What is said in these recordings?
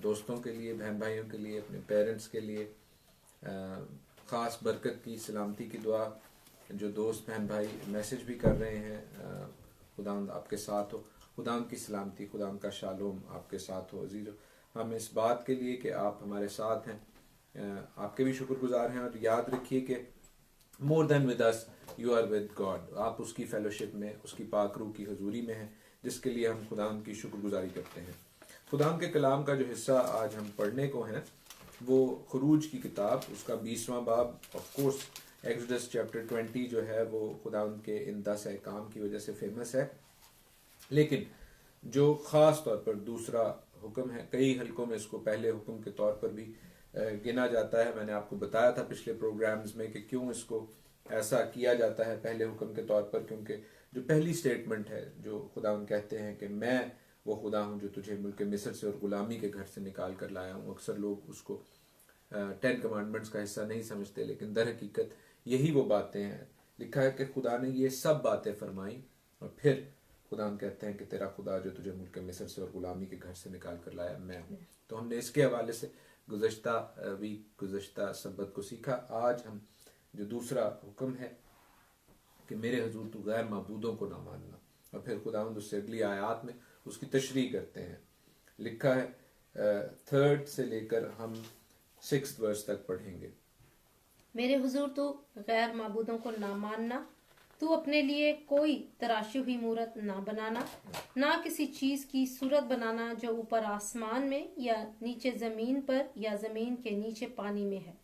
दोस्तों के लिए, बहन भाइयों के लिए, अपने पेरेंट्स के लिए ख़ास बरकत की, सलामती की दुआ। जो दोस्त बहन भाई मैसेज भी कर रहे हैं, खुदावंद आपके साथ हो, खुदावंद की सलामती, खुदावंद का शालोम आपके साथ हो। अजीज़ो, हम इस बात के लिए कि आप हमारे साथ हैं, आपके भी शुक्रगुजार हैं। और याद रखिए कि more than with us you are with God. आप उसकी फेलोशिप में, उसकी पाक रूह की हजूरी में हैं, जिसके लिए हम खुदावंद की शुक्रगुजारी करते हैं। खुदावंद के कलाम का जो हिस्सा आज हम पढ़ने को हैं वो खुरूज की किताब, उसका 20वां बाब। ऑफ कोर्स एक्सोडस चैप्टर 20 जो है वो खुदावंद के इन 10 अहकाम की वजह से फेमस है, लेकिन जो ख़ास तौर पर दूसरा हुक्म है, कई हलकों में इसको पहले हुक्म के तौर पर भी गिना जाता है। मैंने आपको बताया था पिछले प्रोग्राम्स में कि क्यों इसको ऐसा किया जाता है पहले हुक्म के तौर पर, क्योंकि जो पहली स्टेटमेंट है, जो खुदावंद कहते हैं कि मैं वो खुदा हूँ जो तुझे मुल्क मिस्र से और गुलामी के घर से निकाल कर लाया हूँ। अक्सर लोग उसको 10 कमांडमेंट्स का हिस्सा नहीं समझते, लेकिन दर हकीकत यही वो बातें हैं। लिखा है कि खुदा ने ये सब बातें फरमाई और फिर खुदा कहते हैं कि तेरा खुदा जो तुझे मुल्क मिस्र से और गुलामी के घर से निकाल कर लाया मैं हूँ। तो हमने इसके हवाले से गुज़श्ता सबत को सीखा। आज हम जो दूसरा हुक्म है कि मेरे हुजूर तू गैर माबूदों को ना मानना, और फिर खुदावंद उससे अगली आयात में उसकी तशरीह करते हैं। लिखा है 3rd से लेकर हम 6th वर्स तक पढ़ेंगे। मेरे हुजूर तू गैर माबूदों को ना मानना, तू अपने लिए कोई तराशी हुई मूरत ना बनाना, ना किसी चीज की सूरत बनाना जो ऊपर आसमान में या नीचे जमीन पर या जमीन के नीचे पानी में है।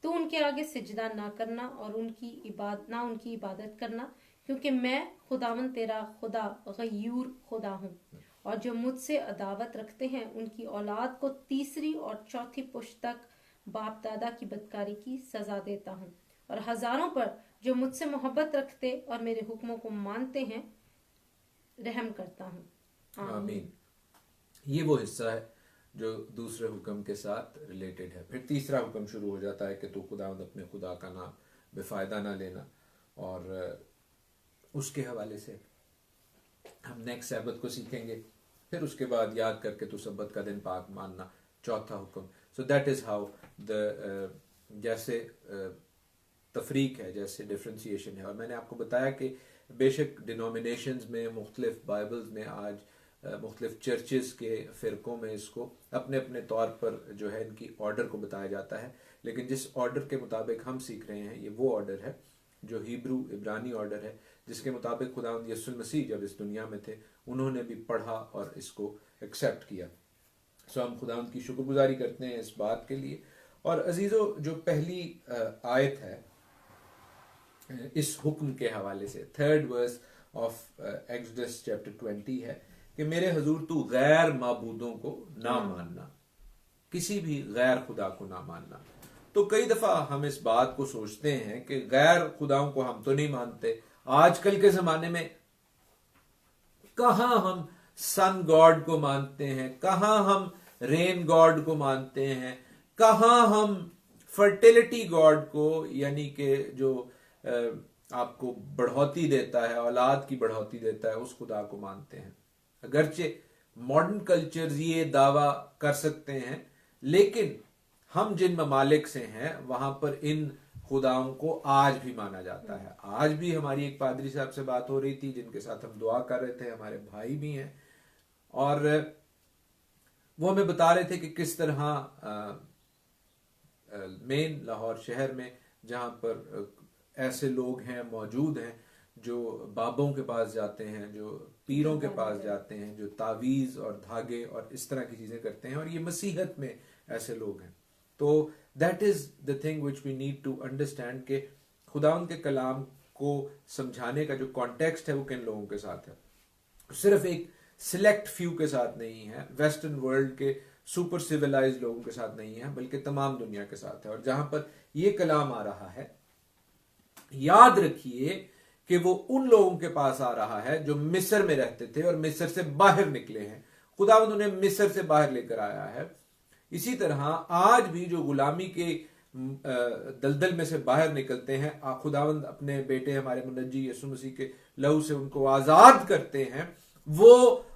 तू उनके आगे सिजदा ना करना और उनकी इबादत करना, क्योंकि मैं खुदावन तेरा खुदा गयूर खुदा हूँ, और जो मुझसे अदावत रखते हैं उनकी औलाद को 3री और 4थी पुश्त तक बाप दादा की बदकारी की सजा देता हूँ, और हजारों पर जो मुझसे मोहब्बत रखते और मेरे हुक्मों को मानते हैं रहम करता हूँ। आमीन। ये वो हिस्सा है जो दूसरे हुक्म के साथ रिलेटेड है। फिर तीसरा हुक्म शुरू हो जाता है कि तू खुदावंद अपने खुदा का नाम बेफायदा ना लेना, और उसके हवाले से हम नेक्स्ट सब्त को सीखेंगे। फिर उसके बाद याद करके तू सब्त का दिन पाक मानना, चौथा हुक्म। So that is how the जैसे तफरीक है, जैसे डिफ्रेंसिएशन है। और मैंने आपको बताया कि बेशक डिनोमिनेशंस में, मुख्तलिफ बाइबल्स में, आज मुख्तलिफ चर्चेस के फ़िरकों में इसको अपने अपने तौर पर जो है इनकी ऑर्डर को बताया जाता है, लेकिन जिस ऑर्डर के मुताबिक हम सीख रहे हैं ये वो ऑर्डर है जो हिब्रू इब्रानी ऑर्डर है, जिसके मुताबिक खुदावंद यीशु मसीह जब इस दुनिया में थे उन्होंने भी पढ़ा और इसको एक्सेप्ट किया। सो हम खुदावंद की शुक्रगुजारी करते हैं इस बात के लिए। और अजीज़ो, जो पहली आयत है इस हुक्म के हवाले से, 3rd verse of exodus chapter 20 है कि मेरे हुजूर तू गैर माबूदों को ना मानना, किसी भी गैर खुदा को ना मानना। तो कई दफा हम इस बात को सोचते हैं कि गैर खुदाओं को हम तो नहीं मानते। आजकल के जमाने में कहां हम सन गॉड को मानते हैं, कहां हम रेन गॉड को मानते हैं, कहां हम फर्टिलिटी गॉड को, यानी कि जो आपको बढ़ोती देता है, औलाद की बढ़ोती देता है, उस खुदा को मानते हैं। अगरचे मॉडर्न कल्चर्स ये दावा कर सकते हैं, लेकिन हम जिन ममालिक से हैं वहां पर इन खुदाओं को आज भी माना जाता है। आज भी हमारी एक पादरी साहब से बात हो रही थी जिनके साथ हम दुआ कर रहे थे, हमारे भाई भी हैं, और वो हमें बता रहे थे कि किस तरह मेन लाहौर शहर में जहां पर ऐसे लोग हैं, मौजूद हैं जो बाबों के पास जाते हैं, जो पीरों के पास जाते हैं, जो तावीज़ और धागे और इस तरह की चीजें करते हैं, और ये मसीहत में ऐसे लोग हैं। तो that is the thing which we need to understand कि खुदावंद के कलाम को समझाने का जो कॉन्टेक्स्ट है वो किन लोगों के साथ है। सिर्फ एक सिलेक्ट फ्यू के साथ नहीं है, वेस्टर्न वर्ल्ड के सुपर सिविलाइज लोगों के साथ नहीं है, बल्कि तमाम दुनिया के साथ है। और जहां पर ये कलाम आ रहा है, याद रखिए कि वो उन लोगों के पास आ रहा है जो मिस्र में रहते थे और मिस्र से बाहर निकले हैं। खुदावंद उन्हें मिस्र से बाहर लेकर आया है। इसी तरह आज भी जो गुलामी के दलदल में से बाहर निकलते हैं, खुदावंद अपने बेटे हमारे मुनज्जी यीशु मसीह के लहू से उनको आजाद करते हैं। वो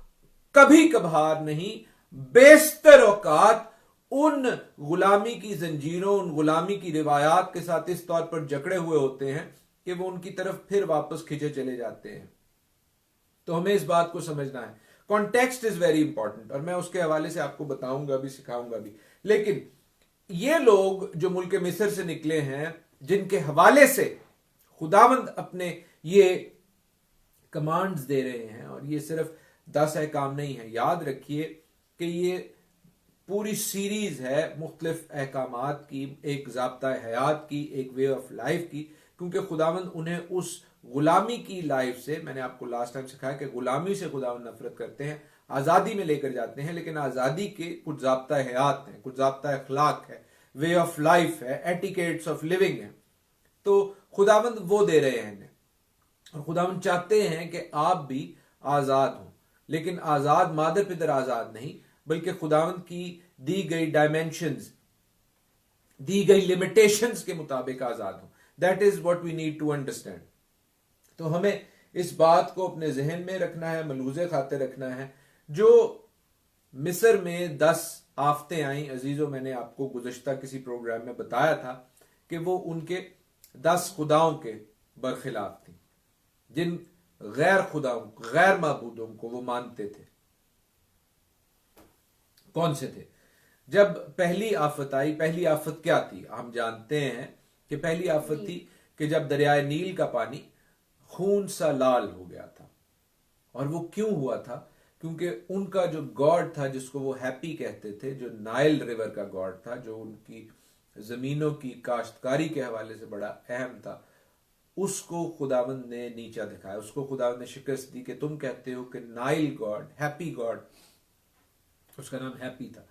कभी कभार नहीं बेशतर औकात उन गुलामी की जंजीरों, उन गुलामी की रिवायात के साथ इस तौर पर जकड़े हुए होते हैं कि वो उनकी तरफ फिर वापस खिंचे चले जाते हैं। तो हमें इस बात को समझना है। कॉन्टेक्स्ट इज वेरी इंपॉर्टेंट, और मैं उसके हवाले से आपको बताऊंगा भी, सिखाऊंगा भी। लेकिन ये लोग जो मुल्क मिस्र से निकले हैं, जिनके हवाले से खुदावंद अपने ये कमांड्स दे रहे हैं, और ये सिर्फ 10 अहकाम नहीं है, याद रखिए कि ये पूरी सीरीज है मुख्तलिफ अहकामात की, एक ज़ाब्ता हयात की, एक वे ऑफ लाइफ की, क्योंकि खुदावंद उन्हें उस गुलामी की लाइफ से, मैंने आपको लास्ट टाइम सिखाया कि गुलामी से खुदावंद नफरत करते हैं, आज़ादी में लेकर जाते हैं, लेकिन आज़ादी के कुछ ज़ाब्ता हयात हैं, कुछ ज़ाब्ता अखलाक है, वे ऑफ लाइफ है, एटिकेट्स ऑफ लिविंग है। तो खुदावंद वो दे रहे हैं इन्हें, और खुदावंद चाहते हैं कि आप भी आज़ाद हो, लेकिन आज़ाद मादर पितर आज़ाद नहीं, बल्कि खुदावंद की दी गई डायमेंशंस, दी गई लिमिटेशंस के मुताबिक आज़ाद हो। That is what we need to understand. तो हमें इस बात को अपने जहन में रखना है, मलूज़े खाते रखना है। जो मिस्र में 10 आफतें आई अजीजों, मैंने आपको गुज़श्ता किसी प्रोग्राम में बताया था कि वो उनके 10 खुदाओं के बरखिलाफ थी, जिन गैर खुदाओं, गैर माबूदों को वो मानते थे। कौन से थे? जब पहली आफत आई, पहली आफत क्या थी? हम जानते हैं कि पहली आफत थी कि जब दरियाए नील का पानी खून सा लाल हो गया था। और वो क्यों हुआ था? क्योंकि उनका जो गॉड था, जिसको वो हैप्पी कहते थे, जो नाइल रिवर का गॉड था, जो उनकी जमीनों की काश्तकारी के हवाले से बड़ा अहम था, उसको खुदावंद ने नीचा दिखाया, उसको खुदावंद ने शिकस्त दी कि तुम कहते हो कि नाइल गॉड, हैप्पी गॉड, उसका नाम हैप्पी था,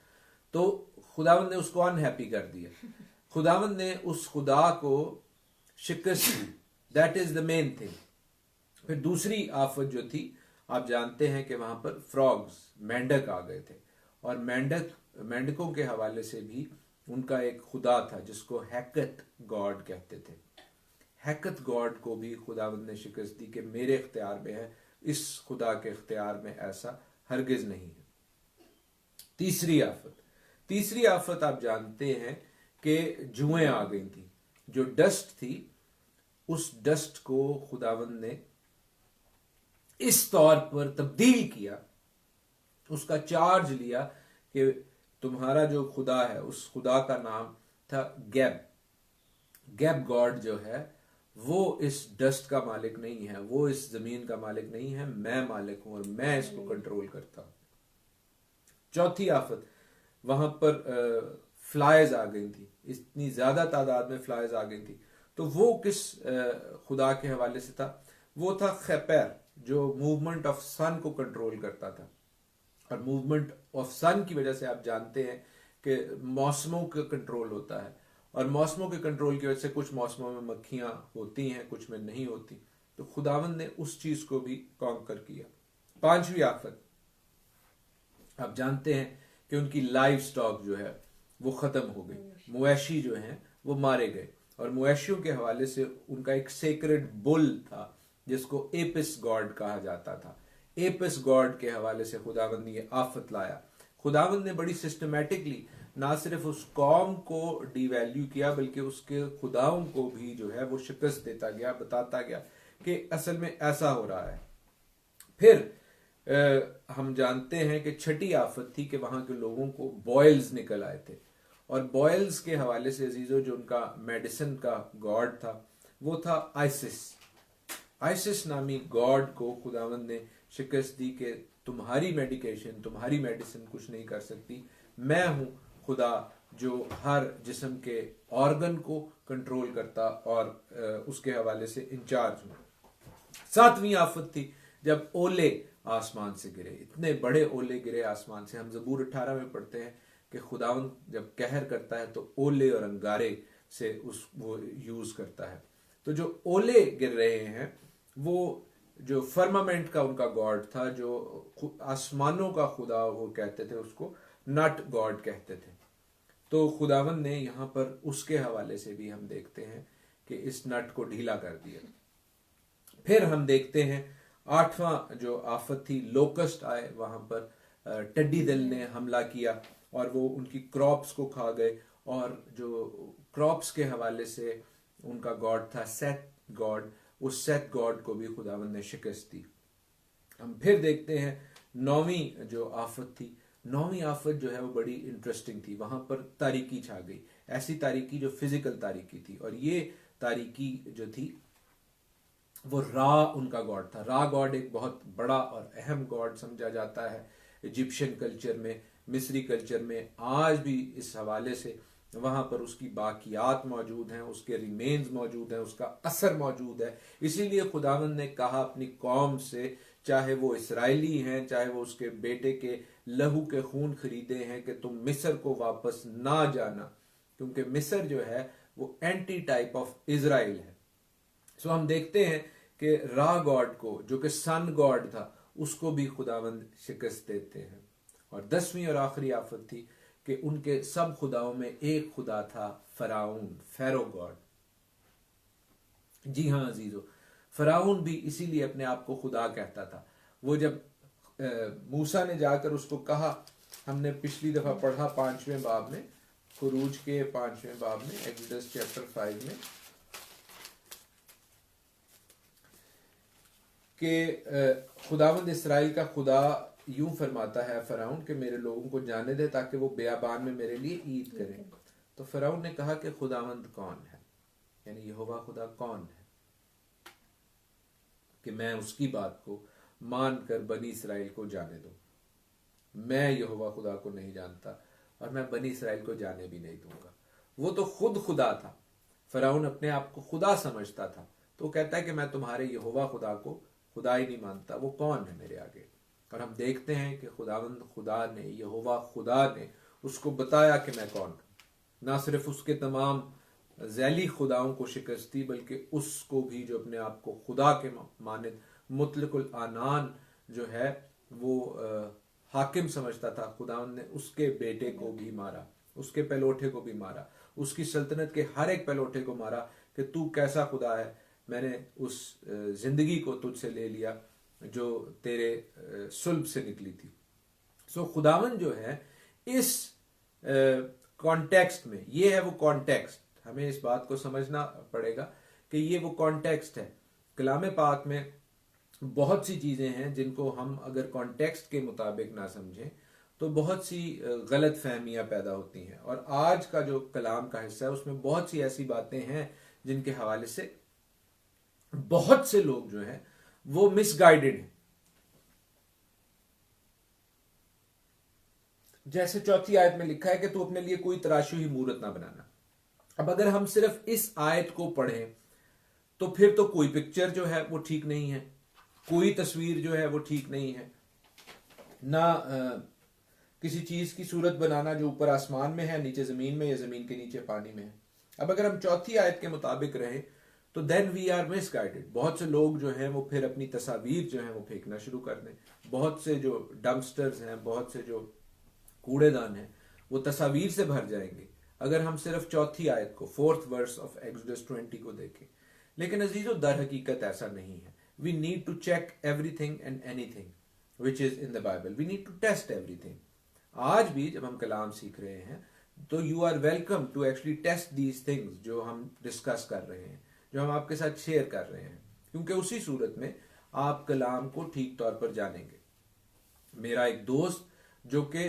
तो खुदावंद ने उसको अनहैप्पी कर दिया। खुदावंद ने उस खुदा को शिकस्त दी। That is the main thing. फिर दूसरी आफत जो थी, आप जानते हैं कि वहां पर फ्रॉग्स, मेंढक आ गए थे, और मेंढकों के हवाले से भी उनका एक खुदा था जिसको हैकत गॉड कहते थे। हैकत गॉड को भी खुदावंद ने शिकस्त दी कि मेरे इख्तियार में है, इस खुदा के इख्तियार में ऐसा हरगिज नहीं है। तीसरी आफत आप जानते हैं कि जुएं आ गई थी। जो डस्ट थी, उस डस्ट को खुदावंद ने इस तौर पर तब्दील किया, उसका चार्ज लिया कि तुम्हारा जो खुदा है, उस खुदा का नाम था गैब गॉड जो है, वो इस डस्ट का मालिक नहीं है, वो इस जमीन का मालिक नहीं है, मैं मालिक हूं और मैं इसको कंट्रोल करता हूं। चौथी आफत, वहां पर फ्लाइज आ गई थी, इतनी ज्यादा तादाद में फ्लाइज आ गई थी। तो वो किस खुदा के हवाले से था? वो था खैपर, जो मूवमेंट ऑफ सन को कंट्रोल करता था। और मूवमेंट ऑफ सन की वजह से आप जानते हैं कि मौसमों का कंट्रोल होता है, और मौसमों के कंट्रोल की वजह से कुछ मौसमों में मक्खियां होती हैं, कुछ में नहीं होती। तो खुदावंद ने उस चीज को भी कॉन्कर किया। पांचवी आफत, आप जानते हैं कि उनकी लाइफ स्टॉक जो है वो खत्म हो गई, मुवैशी जो हैं वो मारे गए, और मुवैशियों के हवाले से उनका एक सेक्रेड बुल था जिसको एपिस गॉड कहा जाता था। एपिस गॉड के हवाले से खुदावंद ने ये आफत लाया। खुदावंद ने बड़ी सिस्टमैटिकली ना सिर्फ उस कौम को डिवैल्यू किया, बल्कि उसके खुदाओं को भी जो है वो शिकस्त देता गया, बताता गया कि असल में ऐसा हो रहा है। फिर हम जानते हैं कि छठी आफत थी कि वहां के लोगों को बॉयल्स निकल आए थे, और बॉयल्स के हवाले से अजीजों, जो उनका मेडिसिन का गॉड था वो था आइसिस नामी गॉड को खुदावंद ने शिकस्त दी कि तुम्हारी मेडिकेशन, तुम्हारी मेडिसिन कुछ नहीं कर सकती, मैं हूं खुदा जो हर जिस्म के ऑर्गन को कंट्रोल करता और उसके हवाले से इंचार्ज हूं। सातवीं आफत थी जब ओले आसमान से गिरे, इतने बड़े ओले गिरे आसमान से। हम ज़बूर 18 में पढ़ते हैं कि खुदावंद जब कहर करता है तो ओले और अंगारे से वो यूज करता है। तो जो ओले गिर रहे हैं, वो जो फर्मामेंट का उनका गॉड था, जो आसमानों का खुदा वो कहते थे, उसको नट गॉड कहते थे। तो खुदावंद ने यहां पर उसके हवाले से भी हम देखते हैं कि इस नट को ढीला कर दिया। फिर हम देखते हैं 8वां जो आफत थी, लोकस्ट आए, वहां पर टिड्डी दल ने हमला किया और वो उनकी क्रॉप्स को खा गए, और जो क्रॉप्स के हवाले से उनका गॉड था सेथ गॉड, उस सेथ गॉड को भी खुदावंद ने शिकस्त दी। हम फिर देखते हैं 9वीं जो आफत थी, 9वीं आफत जो है वो बड़ी इंटरेस्टिंग थी। वहां पर तारीकी छा गई, ऐसी तारीकी जो फिजिकल तारीकी थी, और ये तारीकी जो थी वो रा उनका गॉड था। रा गॉड एक बहुत बड़ा और अहम गॉड समझा जाता है इजिप्शियन कल्चर में, मिस्री कल्चर में। आज भी इस हवाले से वहां पर उसकी बाकियात मौजूद हैं, उसके रिमेन्स मौजूद हैं, उसका असर मौजूद है। इसीलिए खुदावंद ने कहा अपनी कौम से, चाहे वो इसराइली हैं, चाहे वो उसके बेटे के लहू के खून खरीदे हैं, कि तुम मिस्र को वापस ना जाना, क्योंकि मिस्र जो है वो एंटी टाइप ऑफ इजराइल है। सो हम देखते हैं कि रा गॉड को, जो कि सन गॉड था, उसको भी खुदावंद शिकस्त देते हैं। और 10वीं और आखिरी आफत थी कि उनके सब खुदाओं में एक खुदा था, फराउन, फेरो गॉड। जी हाँ अजीजो, फराउन भी इसीलिए अपने आप को खुदा कहता था। वो जब मूसा ने जाकर उसको कहा, हमने पिछली दफा पढ़ा 5वें बाब में, खुरूज के 5वें बाब में, एक्सोडस चैप्टर 5 में, कि खुदावंद इसराइल का खुदा यूं फरमाता है फराउन कि मेरे लोगों को जाने दे ताकि वो बियाबान में मेरे लिए ईद करें। तो फराउन ने कहा कि खुदावंद कौन है, यानी यहोवा खुदा कौन है कि मैं उसकी बात को मानकर बनी इसराइल को जाने दूं। मैं यहोवा खुदा को नहीं जानता और मैं बनी इसराइल को जाने भी नहीं दूंगा। वो तो खुद खुदा था, फराउन अपने आप को खुदा समझता था, तो कहता है कि मैं तुम्हारे यहोवा खुदा को खुदा ही नहीं मानता, वो कौन है मेरे आगे। और हम देखते हैं कि खुदावंद खुदा ने, यहोवा खुदा ने उसको बताया कि मैं कौन हूं। ना सिर्फ उसके तमाम जैली खुदाओं को शिकस्त दी, बल्कि उसको भी जो अपने आप को खुदा के मानिद मुतलकुल आनान जो है वो हाकिम समझता था, खुदावंद ने उसके बेटे को भी मारा, उसके पहलोठे को भी मारा, उसकी सल्तनत के हर एक पहलोठे को मारा कि तू कैसा खुदा है, मैंने उस जिंदगी को तुझसे ले लिया जो तेरे सुल्ब से निकली थी। सो खुदावन जो है इस कॉन्टेक्स्ट में, ये है वो कॉन्टेक्स्ट, हमें इस बात को समझना पड़ेगा कि ये वो कॉन्टेक्स्ट है। कलाम पाक में बहुत सी चीजें हैं जिनको हम अगर कॉन्टेक्स्ट के मुताबिक ना समझें तो बहुत सी गलत फहमियां पैदा होती हैं। और आज का जो कलाम का हिस्सा है उसमें बहुत सी ऐसी बातें हैं जिनके हवाले से बहुत से लोग जो हैं वो मिसगाइडेड हैं। जैसे 4th आयत में लिखा है कि तू अपने लिए कोई तराशू ही मूरत ना बनाना। अब अगर हम सिर्फ इस आयत को पढ़ें तो फिर तो कोई पिक्चर जो है वो ठीक नहीं है, कोई तस्वीर जो है वो ठीक नहीं है, ना किसी चीज की सूरत बनाना जो ऊपर आसमान में है, नीचे जमीन में, या जमीन के नीचे पानी में है। अब अगर हम 4th आयत के मुताबिक रहे तो देन वी आर मिसगाइडेड। बहुत से लोग जो हैं वो फिर अपनी तस्वीर जो है वो फेंकना शुरू कर दें। बहुत से जो डंपस्टर्स हैं, बहुत से जो कूड़ेदान हैं, वो तस्वीर से भर जाएंगे अगर हम सिर्फ 4th आयत को, 4th वर्स ऑफ एक्सोडस 20 को देखें। लेकिन अजीजों, दर हकीकत ऐसा नहीं है। We need to check everything and anything which is in the Bible. We need to test everything. आज भी जब हम कलाम सीख रहे हैं तो you are welcome to actually test these things जो हम डिस्कस कर रहे हैं, जो हम आपके साथ शेयर कर रहे हैं, क्योंकि उसी सूरत में आप कलाम को ठीक तौर पर जानेंगे। मेरा एक दोस्त जो कि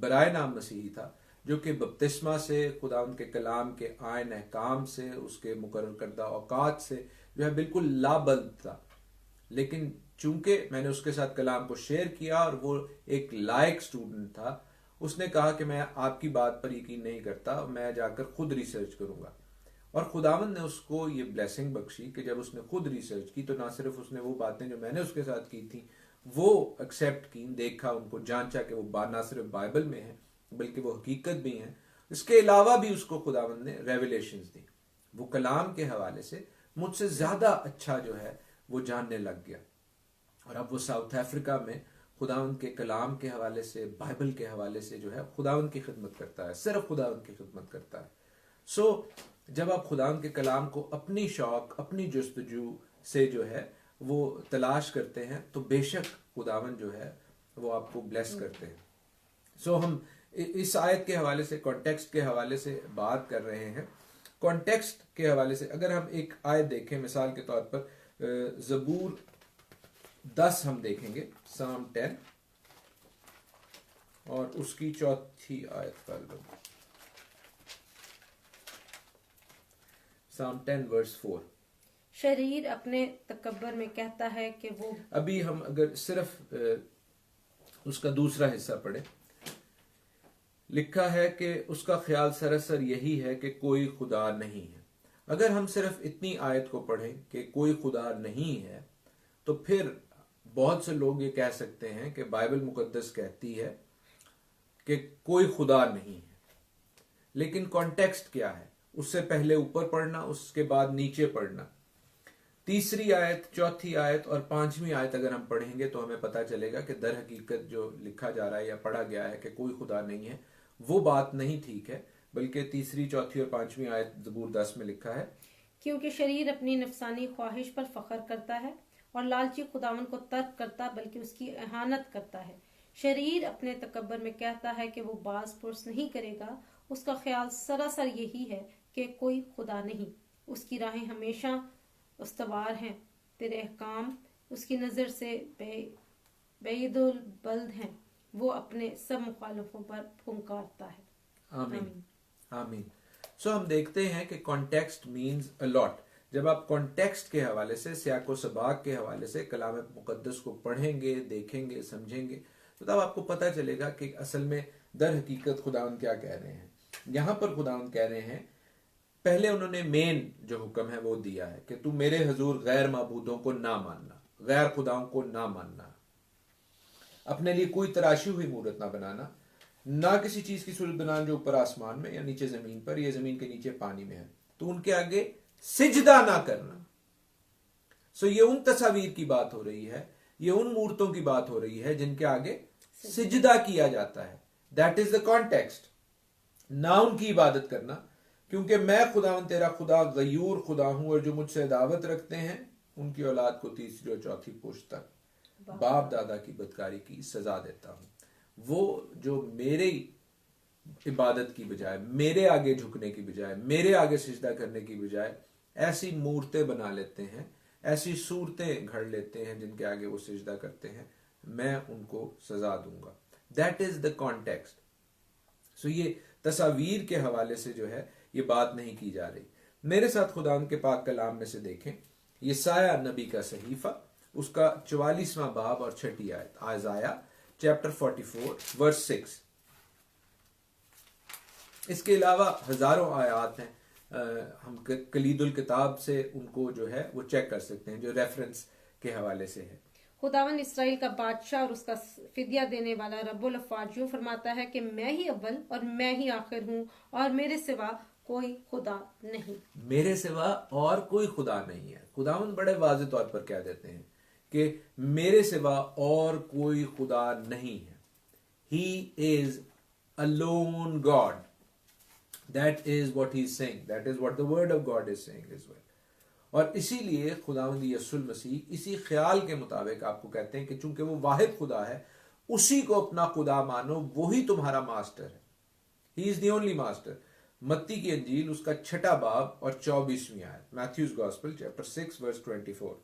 बराए नाम मसीही था, जो कि बपतिस्मा से, खुदा उनके कलाम के आयन अहकाम से, उसके मुकर्रर करदा औकात से जो है बिल्कुल लाबल्द था। लेकिन चूंकि मैंने उसके साथ कलाम को शेयर किया और वो एक लायक स्टूडेंट था, उसने कहा कि मैं आपकी बात पर यकीन नहीं करता, मैं जाकर खुद रिसर्च करूंगा। और खुदावंद ने उसको ये ब्लेसिंग बख्शी कि जब उसने खुद रिसर्च की तो ना सिर्फ उसने वो बातें जो मैंने उसके साथ की थी वो एक्सेप्ट की, देखा, उनको जांचा कि वो ना सिर्फ बाइबल में है बल्कि वो हकीकत भी है। इसके अलावा भी उसको खुदावंद ने रेवलेशंस दी। वो कलाम के हवाले से मुझसे ज्यादा अच्छा जो है वो जानने लग गया। और अब वो साउथ अफ्रीका में खुदावंद के कलाम के हवाले से, बाइबल के हवाले से जो है खुदावंद की खिदमत करता है, सिर्फ खुदावंद की खिदमत करता है। सो जब आप खुदावंद के कलाम को अपनी शौक, अपनी जुस्तजू से जो है वो तलाश करते हैं तो बेशक खुदावंद जो है वो आपको ब्लेस करते हैं। सो हम इस आयत के हवाले से, कॉन्टेक्स्ट के हवाले से बात कर रहे हैं। कॉन्टेक्स्ट के हवाले से अगर हम एक आयत देखें, मिसाल के तौर पर ज़बूर 10 हम देखेंगे, साम 10 और उसकी 4थी आयत कर लो, साम 10 वर्स 4। शरीर अपने तकब्बर में कहता है कि वो, अभी हम अगर सिर्फ उसका दूसरा हिस्सा पढ़े, लिखा है कि उसका ख्याल सरासर यही है कि कोई खुदा नहीं है। अगर हम सिर्फ इतनी आयत को पढ़ें कि कोई खुदा नहीं है, तो फिर बहुत से लोग ये कह सकते हैं कि बाइबल मुकद्दस कहती है कि कोई खुदा नहीं है। लेकिन कॉन्टेक्स्ट क्या है? उससे पहले ऊपर पढ़ना, उसके बाद नीचे पढ़ना। तीसरी आयत, चौथी आयत और 5वीं आयत अगर हम पढ़ेंगे तो हमें पता चलेगा कि दर हकीकत जो लिखा जा रहा है या पढ़ा गया है कि कोई खुदा नहीं है, वो बात नहीं ठीक है। बल्कि तीसरी, चौथी और 5वीं आयत ज़बूर 10 में लिखा है, क्योंकि शरीर अपनी नफसानी ख्वाहिश पर फख्र करता है और लालची खुदावन को तर्क करता बल्कि उसकी इहानत करता है। शरीर अपने तकब्बर में कहता है कि वो बाज पुरस नहीं करेगा। उसका ख्याल सरासर यही है कि कोई खुदा नहीं। उसकी राहें हमेशा उस्तवार हैं, तेरे अहकाम उसकी नज़र से बेईदुल बल्द हैं। वो अपने सब मुखालिफों पर फुंकारता है। आमीन आमीन। सो हम देखते हैं कि कॉन्टेक्स्ट मीन्स अ लॉट। जब आप कॉन्टेक्स्ट के हवाले से, सियाको सबाक के हवाले से कलाम मुकद्दस को पढ़ेंगे, देखेंगे, समझेंगे, तो तब आपको पता चलेगा कि असल में दर हकीकत खुदावंद क्या कह रहे हैं। यहां पर खुदावंद कह रहे हैं, पहले उन्होंने मेन जो हुक्म है वो दिया है कि तू मेरे हजूर गैर माबूदों को ना मानना, गैर खुदाओं को ना मानना, अपने लिए कोई तराशी हुई मूर्त ना बनाना, ना किसी चीज की सूरत बनाना जो ऊपर आसमान में या नीचे जमीन पर या जमीन के नीचे पानी में है, तो उनके आगे सिजदा ना करना। सो ये उन तस्वीर की बात हो रही है, ये उन मूर्तों की बात हो रही है जिनके आगे सिजदा किया जाता है। That is the context. ना उनकी इबादत करना, क्योंकि मैं खुदावन तेरा खुदा गयूर खुदा हूं और जो मुझसे दावत रखते हैं उनकी औलाद को तीसरी और चौथी पुश्त तक बाप दादा की बदकारी की सजा देता हूं। वो जो मेरी इबादत की बजाय, मेरे आगे झुकने की बजाय, मेरे आगे सिजदा करने की बजाय ऐसी मूर्तें बना लेते हैं, ऐसी सूरतें घड़ लेते हैं जिनके आगे वो सिजदा करते हैं, मैं उनको सजा दूंगा। That is the context. So ये तस्वीर के हवाले से जो है ये बात नहीं की जा रही। मेरे साथ खुदा के पाक कलाम में से देखें, यसाया नबी का सहीफा, उसका 44वां बाब और 6ठी आयत, आयजाया चैप्टर 44 वर्स 6। इसके अलावा हजारों आयात हैं, हम कलीदुल किताब से उनको जो है वो चेक कर सकते हैं जो रेफरेंस के हवाले से है। खुदावन इसराइल का बादशाह और उसका फिदिया देने वाला रब्बुल अफ़वाज यूं फरमाता है कि मैं ही अव्वल और मैं ही आखिर हूँ और मेरे सिवा कोई खुदा नहीं। मेरे सिवा और कोई खुदा नहीं है। खुदावन बड़े वाज़े तौर पर कह देते हैं कि मेरे सिवा और कोई खुदा नहीं है। He is alone God. That is what he is saying, that is what the word of God is saying as well. और इसीलिए खुदावंद यीशु मसीह इसी ख्याल के मुताबिक आपको कहते हैं कि चूंकि वो वाहिद खुदा है, उसी को अपना खुदा मानो, वही तुम्हारा मास्टर है। He is the only master. मत्ती की अंजील उसका 6ठा बाब और 24वीं आयत, मैथ्यूज गॉस्पेल चैप्टर 6 वर्स 24।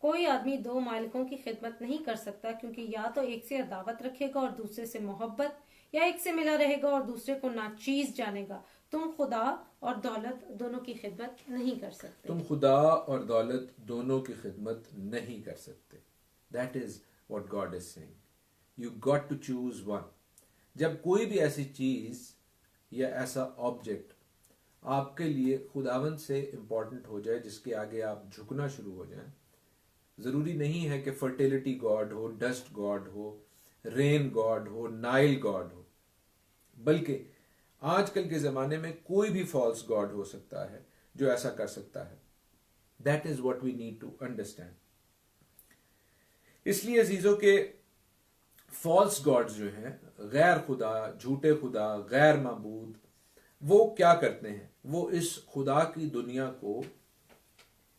कोई आदमी दो मालिकों की खिदमत नहीं कर सकता, क्योंकि या तो एक से अदावत रखेगा और दूसरे से मोहब्बत, या एक से मिला रहेगा और दूसरे को नाचीज जानेगा। तुम खुदा और दौलत दोनों की खिदमत नहीं कर सकते। तुम खुदा और दौलत दोनों की खिदमत नहीं कर सकते। That is what God is saying. You got to choose one. जब कोई भी ऐसी चीज या ऐसा ऑब्जेक्ट आपके लिए खुदावंद से इंपॉर्टेंट हो जाए, जिसके आगे आप झुकना शुरू हो जाएं, जरूरी नहीं है कि फर्टिलिटी गॉड हो, डस्ट गॉड हो, रेन गॉड हो, नाइल गॉड हो, बल्कि आजकल के जमाने में कोई भी फॉल्स गॉड हो सकता है जो ऐसा कर सकता है। That is what we need to understand. इसलिए अजीजों के फॉल्स गॉड्स जो हैं, गैर खुदा, झूठे खुदा, गैर माबूद, वो क्या करते हैं? वो इस खुदा की दुनिया को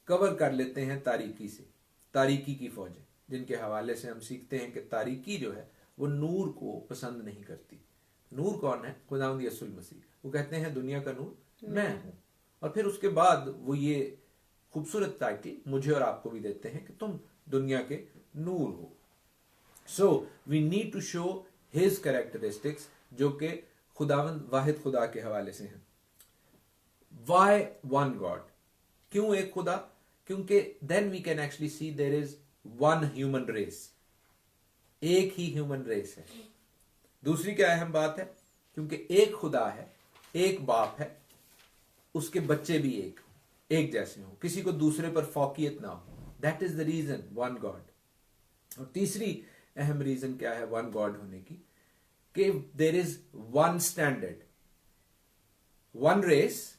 कवर कर लेते हैं तारीकी से, तारीकी की फौजें, जिनके हवाले से हम सीखते हैं कि तारीकी जो है वो नूर को पसंद नहीं करती। नूर कौन है? खुदावंद यीशु मसीह। वो कहते हैं दुनिया का नूर मैं हूं। और फिर उसके बाद वो ये खूबसूरत टाइटल मुझे और आपको भी देते हैं कि तुम दुनिया के नूर हो। So we need to show his characteristics, जो कि खुदावंद वाहिद खुदा के हवाले से हैं। Why one God? क्यों एक खुदा? क्योंकि then we can actually see there is one human race, एक ही ह्यूमन रेस है। दूसरी क्या अहम बात है? क्योंकि एक खुदा है, एक बाप है, उसके बच्चे भी एक जैसे हो, किसी को दूसरे पर फौकियत ना हो। That is the reason one God. और तीसरी अहम रीजन क्या है वन गॉड होने की? कि there is one standard, one race,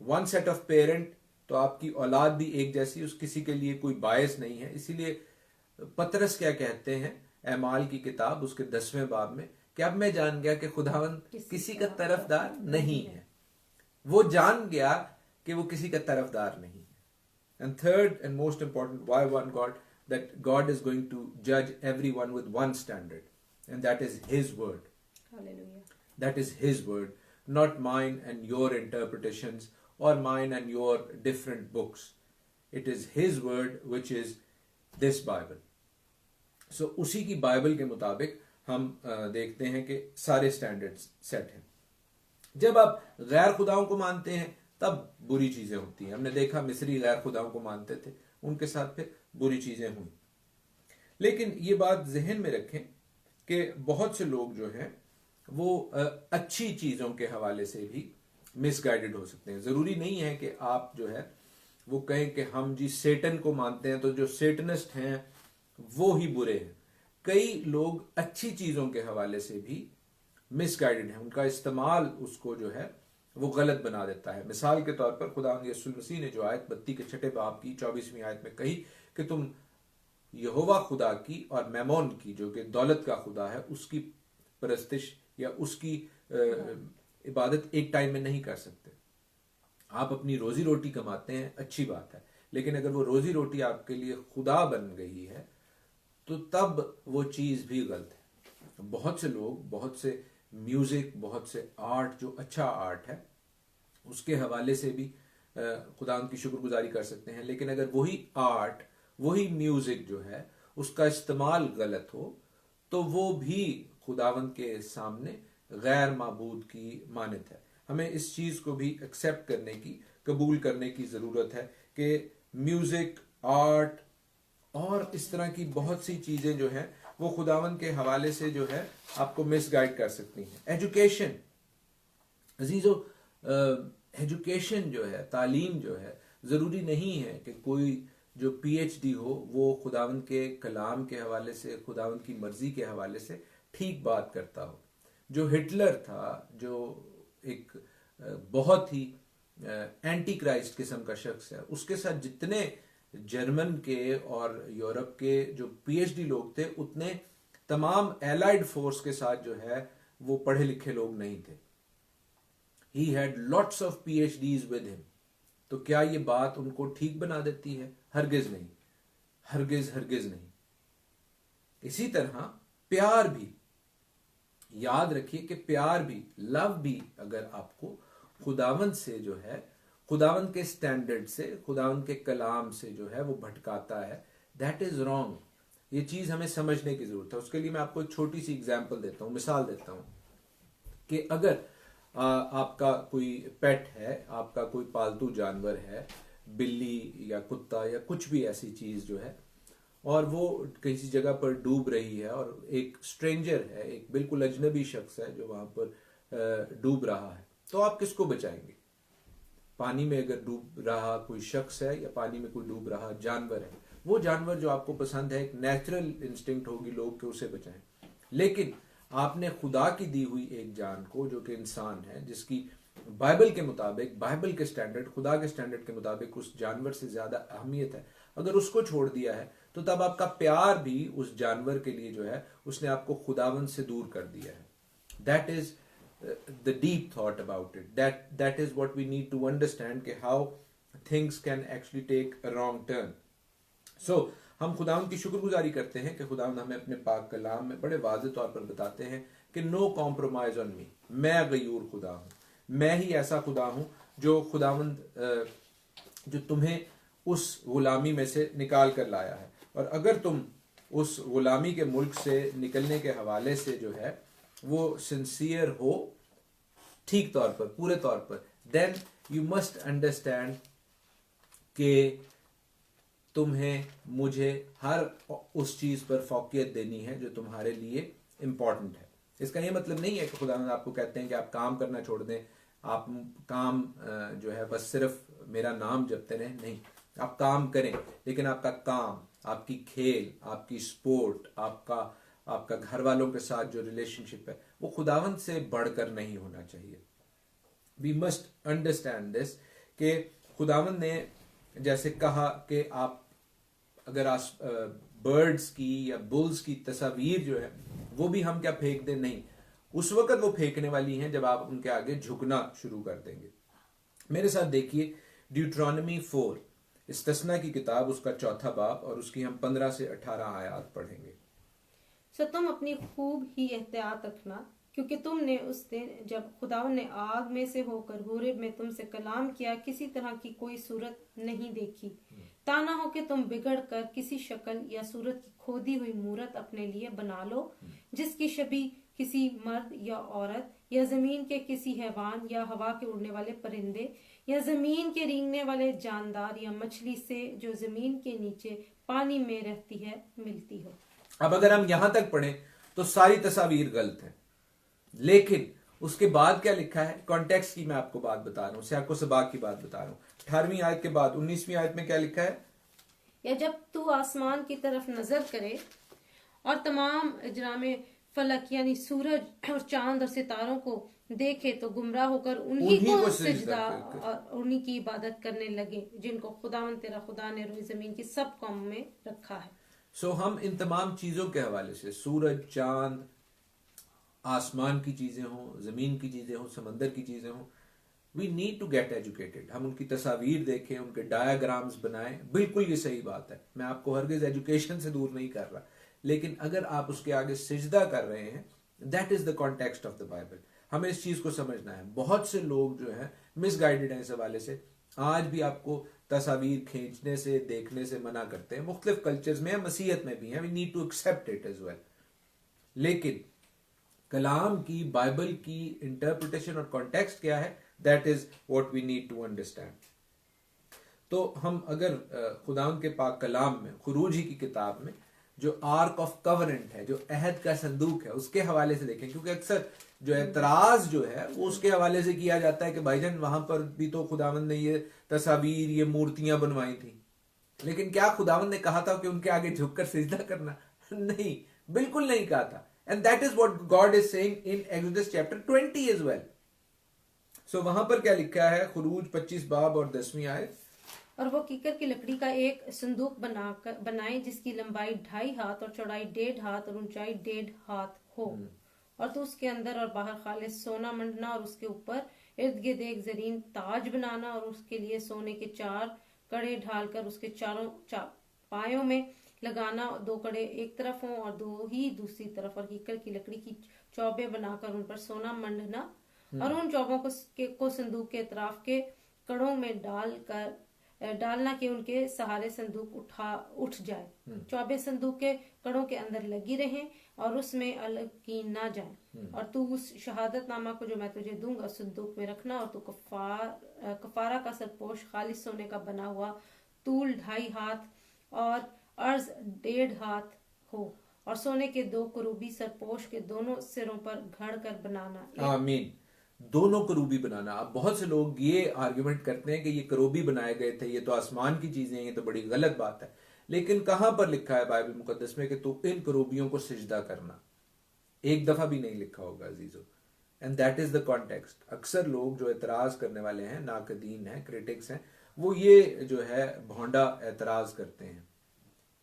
one set of parent. तो आपकी औलाद भी एक जैसी, उस किसी के लिए कोई बायस नहीं है। इसीलिए पतरस क्या कहते हैं एमाल की किताब उसके 10वें बाब में कि अब मैं जान गया कि खुदावंद किसी का तरफदार नहीं है। वो जान गया कि वो किसी का तरफदार नहीं है। And third and most important, why one God? That God is going to जज everyone with one standard, and that is his word. Hallelujah. That is his word, not mine and your interpretations or mine and your different books. It is his word which is this Bible. So उसी की Bible के मुताबिक हम देखते हैं कि सारे standards set हैं। जब आप गैर खुदाओं को मानते हैं तब बुरी चीजें होती हैं। हमने देखा मिस्री गैर खुदाओं को मानते थे, उनके साथ फिर बुरी चीजें हुई। लेकिन ये बात जहन में रखें कि बहुत से लोग जो हैं वो अच्छी चीजों के हवाले से भी मिसगाइडेड हो सकते हैं। जरूरी नहीं है कि आप जो है वो कहें कि हम जी सेटन को मानते हैं तो जो सेटनिस्ट हैं वो ही बुरे हैं। कई लोग अच्छी चीजों के हवाले से भी मिसगाइडेड हैं, उनका इस्तेमाल उसको जो है वो गलत बना देता है। मिसाल के तौर पर खुदा यीशु मसीह ने जो आयत 32 के 6 बाब की 24वीं आयत में कही कि तुम यहोवा खुदा की और मैमोन की, जो कि दौलत का खुदा है, उसकी परस्तिश या उसकी इबादत एक टाइम में नहीं कर सकते। आप अपनी रोजी रोटी कमाते हैं, अच्छी बात है, लेकिन अगर वो रोजी रोटी आपके लिए खुदा बन गई है तो तब वो चीज भी गलत है। बहुत से लोग, बहुत से म्यूजिक, बहुत से आर्ट, जो अच्छा आर्ट है उसके हवाले से भी खुदा की शुक्रगुजारी कर सकते हैं, लेकिन अगर वही आर्ट, वही म्यूजिक जो है उसका इस्तेमाल गलत हो तो वो भी खुदावंद के सामने गैर माबूद की मानत है। हमें इस चीज को भी एक्सेप्ट करने की, कबूल करने की जरूरत है कि म्यूजिक, आर्ट और इस तरह की बहुत सी चीजें जो है वो खुदावंद के हवाले से जो है आपको मिसगाइड कर सकती हैं। एजुकेशन, अजीजो, एजुकेशन जो है, तालीम जो है, जरूरी नहीं है कि कोई जो पीएचडी हो वो खुदावंद के कलाम के हवाले से, खुदावंद की मर्जी के हवाले से ठीक बात करता हो। जो हिटलर था, जो एक बहुत ही एंटी क्राइस्ट किस्म का शख्स है, उसके साथ जितने जर्मन के और यूरोप के जो पीएचडी लोग थे, उतने तमाम एलाइड फोर्स के साथ जो है वो पढ़े लिखे लोग नहीं थे। He had lots of PhDs with him. तो क्या ये बात उनको ठीक बना देती है? हरगिज नहीं, हरगिज हरगिज नहीं। इसी तरह प्यार भी, याद रखिए कि प्यार भी, लव भी, अगर आपको खुदावंद से जो है, खुदावंद के स्टैंडर्ड से, खुदावंद के कलाम से जो है वो भटकाता है, दैट इज रॉन्ग। ये चीज हमें समझने की जरूरत है। उसके लिए मैं आपको एक छोटी सी एग्जांपल देता हूं, मिसाल देता हूं कि अगर आपका कोई पेट है, आपका कोई पालतू जानवर है, बिल्ली या कुत्ता या कुछ भी ऐसी चीज जो है, और वो किसी जगह पर डूब रही है और एक स्ट्रेंजर है, एक बिल्कुल अजनबी शख्स है जो वहां पर डूब रहा है, तो आप किसको बचाएंगे? पानी में अगर डूब रहा कोई शख्स है या पानी में कोई डूब रहा जानवर है, वो जानवर जो आपको पसंद है, एक नेचुरल इंस्टिंक्ट होगी लोग के उसे बचाएं। लेकिन आपने खुदा की दी हुई एक जान को, जो कि इंसान है, जिसकी बाइबल के मुताबिक, बाइबल के स्टैंडर्ड, खुदा के स्टैंडर्ड के मुताबिक उस जानवर से ज्यादा अहमियत है, अगर उसको छोड़ दिया है तो तब आपका प्यार भी उस जानवर के लिए जो है उसने आपको खुदावंद से दूर कर दिया है। That is the deep thought about it. That is what we need to understand कि how things can actually take a wrong turn. So हम खुदावंद की शुक्रगुजारी करते हैं कि खुदावंद हमें अपने पाक कलाम में बड़े वाज़ेह तौर पर बताते हैं कि नो कॉम्प्रोमाइज ऑन मी, मैं गयूर खुदा हूँ, मैं ही ऐसा खुदा हूँ जो खुदावंद जो तुम्हें उस गुलामी में से निकाल कर लाया है। और अगर तुम उस गुलामी के मुल्क से निकलने के हवाले से जो है वो सिंसियर हो, ठीक तौर पर, पूरे तौर पर, देन यू मस्ट अंडरस्टैंड कि तुम्हें मुझे हर उस चीज पर फौकियत देनी है जो तुम्हारे लिए इंपॉर्टेंट है। इसका ये मतलब नहीं है कि खुदावंद आपको कहते हैं कि आप काम करना छोड़ दें, आप काम जो है बस सिर्फ मेरा नाम जपते रहें, नहीं, आप काम करें, लेकिन आपका काम, आपकी खेल, आपकी स्पोर्ट, आपका घर वालों के साथ जो रिलेशनशिप है वो खुदावंद से बढ़कर नहीं होना चाहिए। वी मस्ट अंडरस्टैंड दिस कि खुदावंद ने जैसे कहा कि आप अगर बर्ड्स की या बुल्स की तस्वीर जो है वो भी हम क्या फेंक दें, नहीं, उस वक्त वो फेंकने वाली हैं जब आप उनके आगे झुकना शुरू कर देंगे। मेरे साथ देखिए ड्यूट्रॉनमी 4, इस्तस्ना की किताब, उसका 4 बाब और उसकी हम 15 से 18 आयत पढ़ेंगे। सो तुम अपनी खूब ही एहतियात रखना, क्योंकि तुमने उस दिन जब खुदावंद ने आग में से होकर हुरेब में तुमसे कलाम किया किसी तरह की कोई सूरत नहीं देखी, ताना हो कि तुम बिगड़ कर किसी शक्ल या सूरत की खोदी हुई मूरत अपने लिए बना लो, जिसकी शबी किसी मर्द या औरत या जमीन के किसी हैवान या हवा के उड़ने वाले परिंदे या जमीन के रेंगने वाले जानदार या मछली से जो जमीन के नीचे पानी में रहती है मिलती हो। अब अगर हम यहां तक पढ़ें तो सारी तस्वीर गलत है, लेकिन उसके बाद क्या लिखा है, कॉन्टेक्स्ट की मैं आपको बात बता रहा हूं, सियाको सबाक की बात बता रहा हूं। 18वीं आयत के बाद 19वीं आयत में क्या लिखा है, या जब तू आसमान की तरफ नजर करे और तमाम इजराम फलक यानी सूरज और चांद और सितारों को देखे तो गुमराह होकर उन्हीं को सिजदा और उन्हीं की इबादत करने लगे जिनको खुदावंद तेरा खुदा ने रोई जमीन की सब कौम में रखा है। सो हम इन तमाम चीजों के हवाले से, सूरज, चांद, आसमान की चीजें हों, जमीन की चीजें हों, समंदर की चीजें हों, we need to get educated. हम उनकी तस्वीर देखें, उनके डायग्राम्स बनाएं, बिल्कुल ये सही बात है, मैं आपको हरगिज एजुकेशन से दूर नहीं कर रहा, लेकिन अगर आप उसके आगे सिजदा कर रहे हैं, that is the context of the Bible. हमें इस चीज को समझना है। बहुत से लोग जो है मिसगाइडेड हैं इस हवाले से, आज भी आपको तस्वीर खींचने से, देखने से मना करते हैं। मुख्तलिफ कल्चर्स में, मसीहत में भी है, we need to accept it as well. लेकिन कलाम की, बाइबल की इंटरप्रिटेशन और कॉन्टेक्स्ट क्या है, that is what we need to understand. तो हम अगर खुदावंद के पाक कलाम में, खुरूज ही की किताब में जो आर्क ऑफ कवरेंट है, जो अहद का संदूक है, उसके हवाले से देखें, क्योंकि अक्सर जो एतराज जो है वो उसके हवाले से किया जाता है कि भाईजान वहां पर भी तो खुदावंद ने ये तस्वीर, ये मूर्तियां बनवाई थी, लेकिन क्या खुदावंद ने कहा था कि उनके आगे झुककर सिजदा करना? नहीं, बिल्कुल नहीं कहा था। And that is what God is saying in Exodus chapter 20 as well. So वहां पर क्या लिखा है, खुरूज 25 बाब और 10वीं आयत, और वो कीकर की लकड़ी का एक संदूक बनाए जिसकी लंबाई 2.5 हाथ और चौड़ाई 1.5 हाथ और ऊंचाई 1.5 हाथ हो, और तो उसके अंदर और बाहर खालिस सोना मंडना और उसके ऊपर इर्द गिर्द एक जरीन ताज बनाना और उसके लिए सोने के 4 कड़े ढालकर उसके चारों पायों में लगाना, 2 कड़े एक तरफ हों और 2 ही दूसरी तरफ, और कीकर की लकड़ी की चौबे बनाकर उन पर सोना मंडना और उन चौबों को संदूक के अतराफ के कड़ों में डालना कि उनके सहारे संदूक उठ जाए। चौबे संदूक के कड़ों के अंदर लगी रहें और उसमें अलग की ना जाए। और तू उस शहादत नामा को जो मैं तुझे दूंगा संदूक में रखना, और तू कफारा का सरपोश खालिस सोने का बना हुआ तूल 2.5 हाथ और अर्ज 1.5 हाथ हो, और सोने के 2 करूबी सरपोश के दोनों सिरों पर घड़ कर बनाना। आमीन। दोनों करूबी बनाना। अब बहुत से लोग ये आर्ग्यूमेंट करते हैं कि ये करूबी बनाए गए थे, ये तो आसमान की चीजें हैं, ये तो बड़ी गलत बात है। लेकिन कहां पर लिखा है बाइबल मुकद्दस में कि तू इन करूबियों को सिजदा करना? एक दफा भी नहीं लिखा होगा अजीजों। And that is the context. अक्सर लोग जो एतराज करने वाले हैं, नाकदीन हैं, क्रिटिक्स हैं, वो ये जो है भोंडा एतराज करते हैं।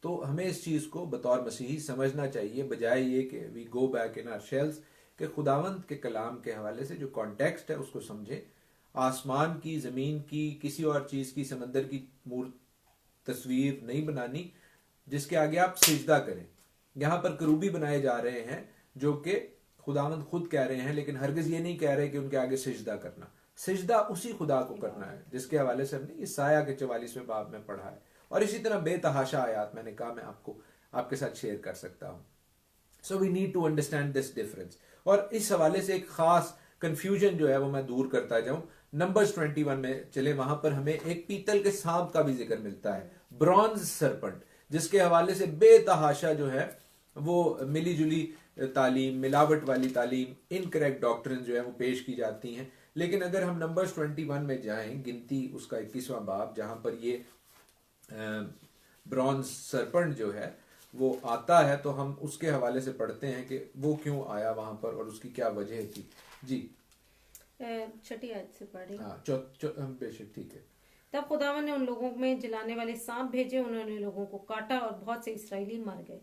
तो हमें इस चीज को बतौर मसीही समझना चाहिए, बजाय ये कि we go back in our shells, कि खुदावंद के कलाम के हवाले से जो कॉन्टेक्स्ट है उसको समझे। आसमान की, जमीन की, किसी और चीज की, समंदर की तस्वीर नहीं बनानी। जिसके आगे आप सिजदा करें। यहां पर करूबी बनाए जा रहे हैं जो कि खुदावंद खुद कह रहे हैं, लेकिन हरगिज ये नहीं कह रहे कि उनके आगे सिजदा करना। सिजदा उसी खुदा को करना है जिसके हवाले से हमने ईसाया के 44वें बाब में पढ़ा है। और इसी तरह बेतहाशा आयात मैंने कहा मैं आपको आपके साथ शेयर कर सकता हूं। So we need to understand this difference. और इस हवाले से एक खास कंफ्यूजन जो है वो मैं दूर करता जाऊं। नंबर्स 21 में चले, वहां पर हमें एक पीतल के सांप का भी जिक्र मिलता है, ब्रॉन्ज सरपेंट, जिसके हवाले से बेतहाशा जो है वो मिली जुली तालीम, मिलावट वाली तालीम, इनकरेक्ट डॉक्ट्रिन जो है वो पेश की जाती हैं। लेकिन अगर हम नंबर्स 21 में जाएं, गिनती उसका 21वां बाब, जहां पर ये ब्रॉन्ज सरपेंट जो है वो आता है, तो हम उसके हवाले से पढ़ते हैं कि वो क्यों आया वहां पर और उसकी क्या वजह थी। जी, छठी आयत से पढ़े। हाँ, बेशक, ठीक है। तब खुदावन ने उन लोगों में जलाने वाले सांप भेजे, उन्होंने लोगों को काटा और बहुत से इसराइली मर गए।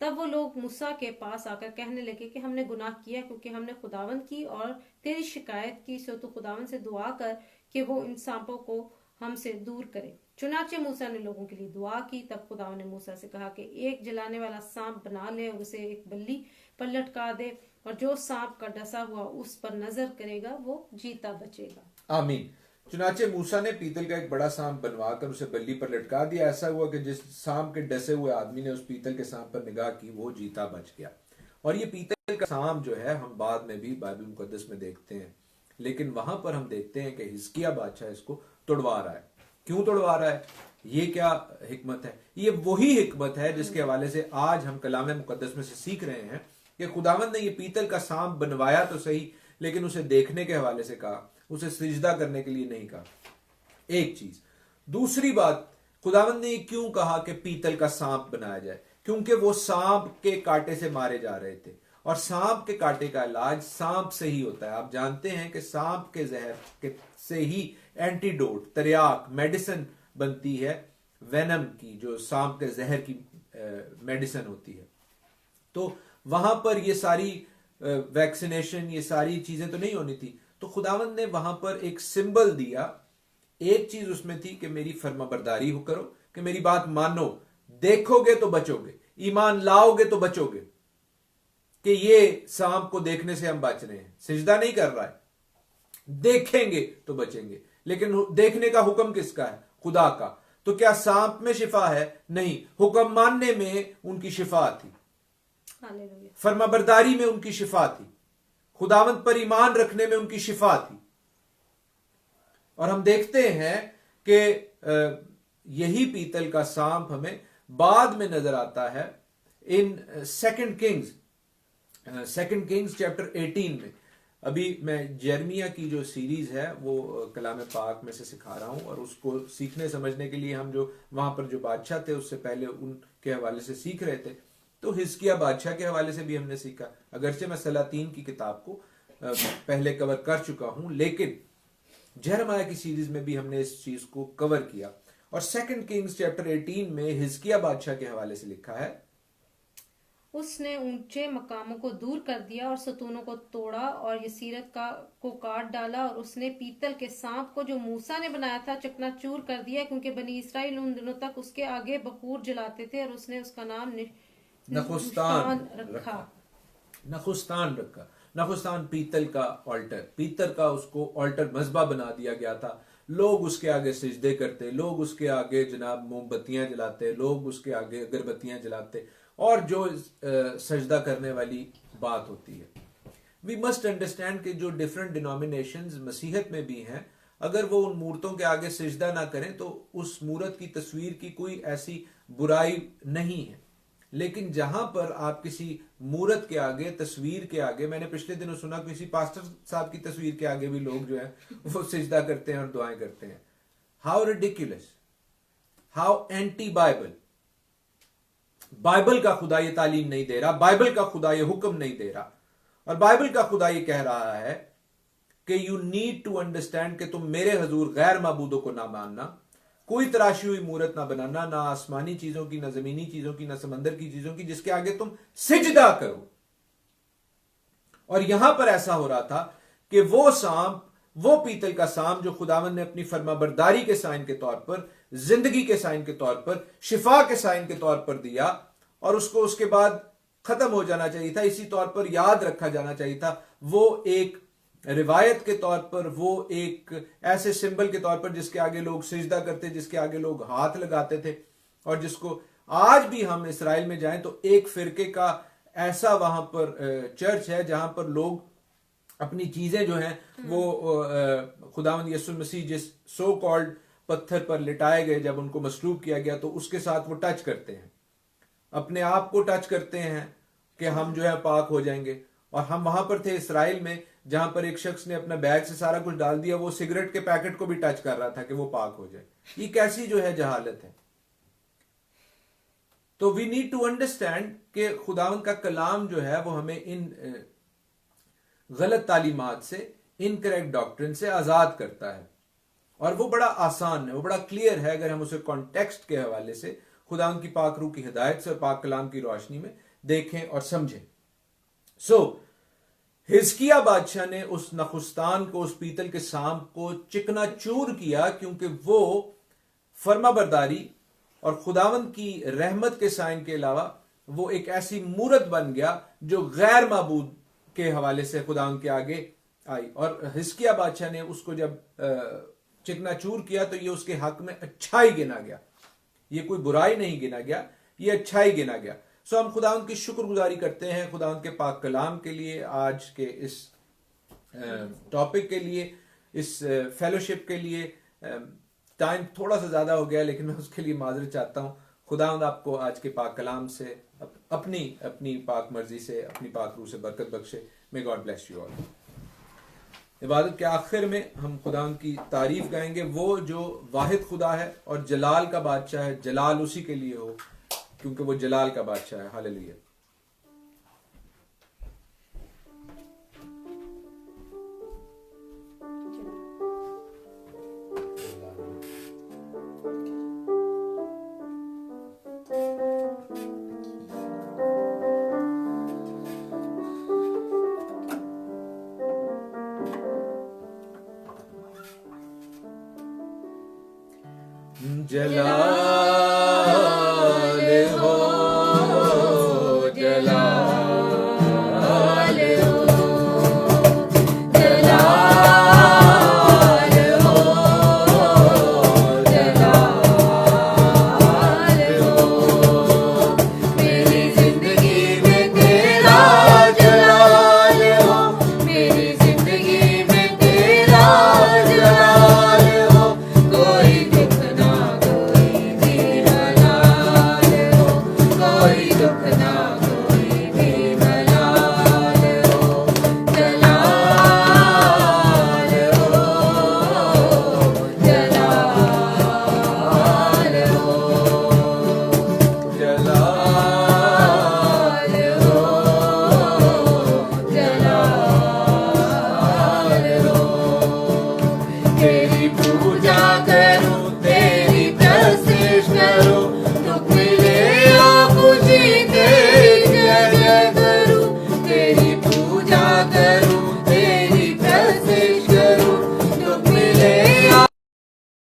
तब वो लोग मूसा के पास आकर कहने लगे कि हमने गुनाह किया क्योंकि हमने खुदावन की और तेरी शिकायत की। सो तू खुदावन से दुआ कर कि वो इन सांपों को हमसे दूर करे। चुनाचे मूसा ने लोगों के लिए दुआ की। तब खुदावन ने मूसा से कहा कि एक जलाने वाला सांप बना ले और उसे एक बल्ली पर लटका दे, और जो सांप का डसा हुआ उस पर नजर करेगा वो जीता बचेगा। आमीन। चुनाचे मूसा ने पीतल का एक बड़ा सांप बनवाकर उसे बल्ली पर लटका दिया। ऐसा हुआ कि जिस सांप के डसे हुए आदमी ने उस पीतल के सांप पर निगाह की वो जीता बच गया। और ये पीतल का सांप जो है हम बाद में भी बाइबल मुकद्दस में देखते हैं, लेकिन वहां पर हम देखते हैं कि हिजकिया बादशाह इसको तोड़वा रहा है। क्यों तोड़वा रहा है? ये क्या हिकमत है? ये वही हिकमत है जिसके हवाले से आज हम कलाम मुकद्दस में से सीख रहे हैं कि खुदावंद ने ये पीतल का सांप बनवाया तो सही, लेकिन उसे देखने के हवाले से कहा, उसे सिजदा करने के लिए नहीं कहा। एक चीज। दूसरी बात, खुदावंद ने क्यों कहा कि पीतल का सांप बनाया जाए? क्योंकि वो सांप के कांटे से मारे जा रहे थे, और सांप के कांटे का इलाज सांप से ही होता है। आप जानते हैं कि सांप के जहर से ही एंटीडोट, तरियाक, मेडिसिन बनती है, वेनम की, जो सांप के जहर की मेडिसिन होती है। तो वहां पर ये सारी वैक्सीनेशन, ये सारी चीजें तो नहीं होनी थी। तो खुदावंद ने वहां पर एक सिंबल दिया। एक चीज उसमें थी कि मेरी फर्माबरदारी हो करो, कि मेरी बात मानो, देखोगे तो बचोगे, ईमान लाओगे तो बचोगे। कि ये सांप को देखने से हम बच रहे हैं, सिजदा नहीं कर रहा है, देखेंगे तो बचेंगे। लेकिन देखने का हुक्म किसका है? खुदा का। तो क्या सांप में शिफा है? नहीं, हुक्म मानने में उनकी शिफा थी, फर्माबरदारी में उनकी शिफा थी, खुदावंद पर ईमान रखने में उनकी शिफा थी। और हम देखते हैं कि यही पीतल का सांप हमें बाद में नजर आता है इन सेकंड किंग्स चैप्टर 18 में। अभी मैं यिर्मयाह की जो सीरीज है वो कलाम पाक में से सिखा रहा हूं, और उसको सीखने समझने के लिए हम जो वहां पर जो बादशाह थे उससे पहले उनके हवाले से सीख रहे थे। तो हिजकिया बादशाह के हवाले से भी हमने सीखा। अगरचे मैं सलातीन की किताब को पहले कवर कर चुका हूं, लेकिन यिर्मयाह की सीरीज में भी हमने इस चीज को कवर किया। और सेकंड किंग्स चैप्टर 18 में हिजकिया बादशाह के हवाले से लिखा है, उसने ऊंचे मकामों को दूर कर दिया और सतूनों को तोड़ा और यसीरत को काट डाला, और उसने पीतल के सांप को जो मूसा ने बनाया था चकनाचूर कर दिया, क्योंकि बनी इसराइल उन दिनों तक उसके आगे बखूर जलाते थे, और उसने उसका नाम नखुस्तान रखा। नखुस्तान पीतल का ऑल्टर, पीतल का उसको ऑल्टर मजबा बना दिया गया था। लोग उसके आगे सिजदे करते, लोग उसके आगे जनाब मोमबत्तियां जलाते, लोग उसके आगे अगरबत्तियां जलाते, और जो सजदा करने वाली बात होती है। वी मस्ट अंडरस्टैंड कि जो डिफरेंट डिनोमिनेशंस मसीहत में भी हैं, अगर वो उन मूर्तों के आगे सिजदा ना करें तो उस मूर्त की तस्वीर की कोई ऐसी बुराई नहीं है। लेकिन जहां पर आप किसी मूर्त के आगे, तस्वीर के आगे, मैंने पिछले दिनों सुना किसी पास्टर साहब की तस्वीर के आगे भी लोग जो है वो सिजदा करते हैं और दुआएं करते हैं। How ridiculous, how anti Bible. Bible का खुदा ये तालीम नहीं दे रहा, बाइबल का खुदा ये हुक्म नहीं दे रहा। और बाइबल का खुदा ये कह रहा है कि यू नीड टू अंडरस्टैंड कि तुम मेरे हजूर गैर माबूदों को ना मानना, कोई तराशी हुई मूरत ना बनाना, ना आसमानी चीजों की, ना जमीनी चीजों की, ना समंदर की चीजों की, जिसके आगे तुम सिजदा करो। और यहां पर ऐसा हो रहा था कि वो सांप, वो पीतल का सांप जो खुदावंद ने अपनी फर्माबरदारी के साइन के तौर पर जिंदगी के साइन के तौर पर, शिफा के साइन के तौर पर दिया, और उसको उसके बाद खत्म हो जाना चाहिए था, इसी तौर पर याद रखा जाना चाहिए था। वो एक रिवायत के तौर पर, वो एक ऐसे सिंबल के तौर पर जिसके आगे लोग सिजदा करते, जिसके आगे लोग हाथ लगाते थे, और जिसको आज भी हम इसराइल में जाएं तो एक फिरके का ऐसा वहां पर चर्च है जहां पर लोग अपनी चीजें जो हैं वो खुदावंद यीशु मसीह जिस सो कॉल्ड पत्थर पर लिटाए गए, जब उनको मसलूब किया गया, तो उसके साथ वो टच करते हैं, अपने आप को टच करते हैं कि हम जो है पाक हो जाएंगे। और हम वहां पर थे इसराइल में जहां पर एक शख्स ने अपना बैग से सारा कुछ डाल दिया, वो सिगरेट के पैकेट को भी टच कर रहा था कि वो पाक हो जाए। ये कैसी जो है जहालत है। तो वी नीड टू अंडरस्टैंड कि खुदावंद का कलाम जो है वो हमें इन गलत तालीमात से, इनकरेक्ट डॉक्ट्रिन से आजाद करता है, और वो बड़ा आसान है, वो बड़ा क्लियर है अगर हम उसे कॉन्टेक्स्ट के हवाले से खुदावंद की पाक रूह की हिदायत से और पाक कलाम की रोशनी में देखें और समझें। हिजकिया बादशाह ने उस नखुस्तान को, उस पीतल के सांप को चिकनाचूर किया, क्योंकि वो फर्माबरदारी और खुदावंद की रहमत के साइन के अलावा वो एक ऐसी मूरत बन गया जो गैर माबूद के हवाले से खुदावंद के आगे आई। और हिजकिया बादशाह ने उसको जब चिकनाचूर किया तो ये उसके हक में अच्छाई गिना गया, ये कोई बुराई नहीं गिना गया, ये अच्छाई गिना गया। हम खुदावंद की शुक्रगुजारी करते हैं खुदावंद के पाक कलाम के लिए, आज के इस टॉपिक के लिए, इस फेलोशिप के लिए। टाइम थोड़ा सा ज्यादा हो गया, लेकिन मैं उसके लिए माजरत चाहता हूं। खुदावंद आपको आज के पाक कलाम से अपनी पाक मर्जी से, अपनी पाक रूह से बरकत बख्शे। May God bless you all. इबादत के आखिर में हम खुदावंद की तारीफ गाएंगे, वो जो वाहिद खुदा है और जलाल का बादशाह है। जलाल उसी के लिए हो क्योंकि वो जलाल का बादशाह है। हालेलुया। जलाल हो, जलाल हो, जलाल हो, जलाल हो। मेरी जिंदगी में तेरा जलाल हो, मेरी जिंदगी में तेरा जलाल हो। कोई दुख ना, कोई दुख ना, कोई भी मलाल हो। जलाल हो, जलाल हो, जलाल हो, जलाल हो। तेरी पूजा करूं, तेरी प्रशंसा करूं, दुख मिले खुशी तेरी जय जय करूं। तेरी पूजा करूं, तेरी प्रशंसा करूं, दुख मिले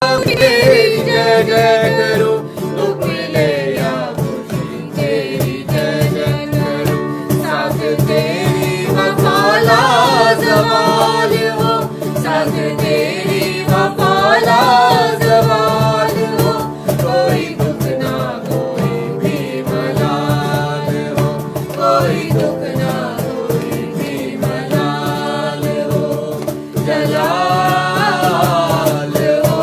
तेरी जय जय करूं। दुख मिले या खुशी तेरी जय जय करूं। साथ तेरी वफा लाजवाल हो, साथ तेरी वफा लाजवाल हो। कोई दुख ना, कोई भी मलाल हो, कोई दुख ना, कोई भी मलाल हो। जलाल हो,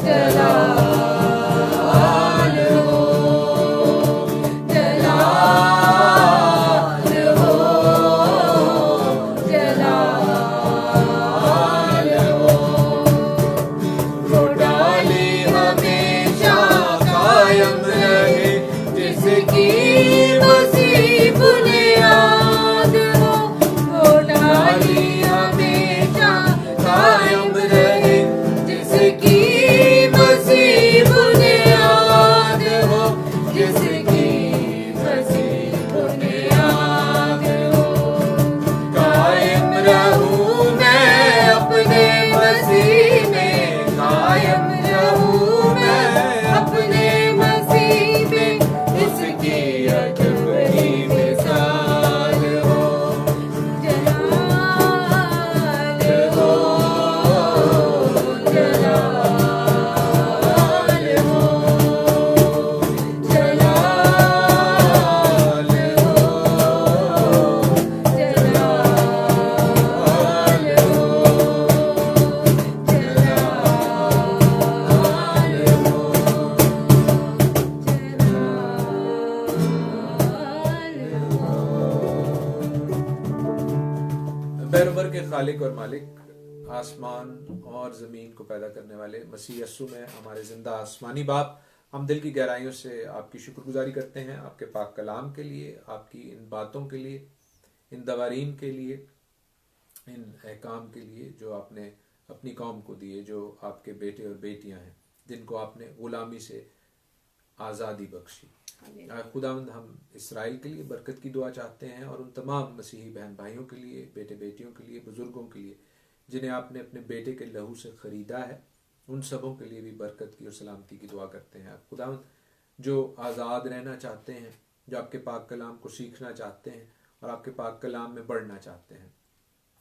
जलाल हो, जलाल हो, जलाल हो। वो डाली हमेशा कायम रहे, जिसकी मसीह बुनियाद हो। वो डाली हमेशा कायम रहे, जिसकी मसीह बुनियाद हो, जिसकी मसीह बुनियाद हो। कायम रहूं मैं अपने मसीह में, कायम रहूं बैरबर के खालिक और मालिक, आसमान और ज़मीन को पैदा करने वाले मसीह यस्सु में हमारे जिंदा आसमानी बाप, हम दिल की गहराइयों से आपकी शुक्रगुजारी करते हैं आपके पाक कलाम के लिए, आपकी इन बातों के लिए, इन दवारीन के लिए, इन अहकाम के लिए जो आपने अपनी कौम को दिए, जो आपके बेटे और बेटियां हैं जिनको आपने गुलामी से आज़ादी बख्शी। खुदावंद हम इसराइल के लिए बरकत की दुआ चाहते हैं और उन तमाम मसीही बहन भाइयों के लिए, बेटे बेटियों के लिए, बुजुर्गों के लिए जिन्हें आपने अपने बेटे के लहू से खरीदा है, उन सबों के लिए भी बरकत की और सलामती की दुआ करते हैं। खुदावंद जो आज़ाद रहना चाहते हैं, जो आपके पाक कलाम को सीखना चाहते हैं और आपके पाक कलाम में बढ़ना चाहते हैं,